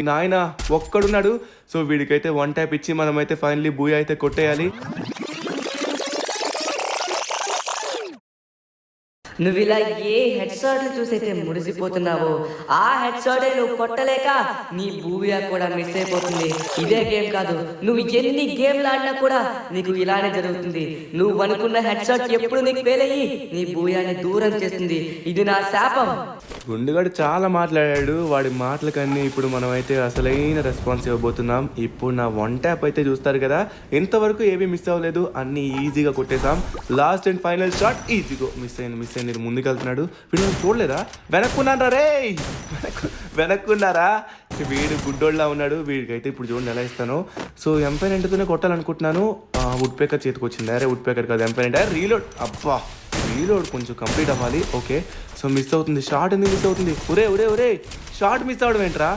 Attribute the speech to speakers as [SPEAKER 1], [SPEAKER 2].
[SPEAKER 1] నాయన ఒక్కడున్నాడు. So వీడికైతే 1 tap ఇచ్చి మనమైతే ఫైనలీ బూయా అయితే కొట్టేయాలి.
[SPEAKER 2] నువ్వు ఇలా ఏ హెడ్ షాట్ చూసైతే మురిసిపోతున్నావో ఆ హెడ్ షాటే నువ్వు కొట్టలేక నీ బూయా కూడా మిస్ అయిపోతుంది. ఇదే గేమ్ కాదు, నువ్వు ఎన్ని గేమ్లు ఆడినా కూడా నీకు ఇలానే జరుగుతుంది. నువ్వు అనుకున్న హెడ్ షాట్ ఎప్పుడు నీకు ఫెయిల్ అయ్యి నీ బూయాని దూరం చేస్తుంది. ఇది నా శాపం.
[SPEAKER 1] గుండుగాడు చాలా మాట్లాడాడు. వాడి మాటలకన్నీ ఇప్పుడు మనమైతే అసలైన రెస్పాన్స్ ఇవ్వబోతున్నాం. ఇప్పుడు నా 1 ట్యాప్ అయితే చూస్తారు కదా, ఎంతవరకు ఏమీ మిస్ అవ్వలేదు, అన్నీ ఈజీగా కొట్టేసాం. లాస్ట్ అండ్ ఫైనల్ షాట్ ఈజీగా మిస్ అయింది. ముందుకు వెళ్తున్నాడు. వీడు చూడలేదా? వెనక్కున్నారా రే, వెనక్కున్నారా? వీడు గుడ్డోళ్ళ ఉన్నాడు. వీడికైతే ఇప్పుడు చూడండి ఎలా ఇస్తాను. So M5 కొట్టాలనుకుంటున్నాను. వుడ్ పేకర్ చేతికి వచ్చింది. అరే వుడ్ పేకర్ కాదు, M5 రీలోడ్. అబ్బా రీలోడ్ కొంచెం కంప్లీట్ అవ్వాలి. ఓకే, సో మిస్ అవుతుంది. షార్ట్ ఎందుకు మిస్ అవుతుంది? ఒరే షార్ట్ మిస్ అవడం ఏంట్రా?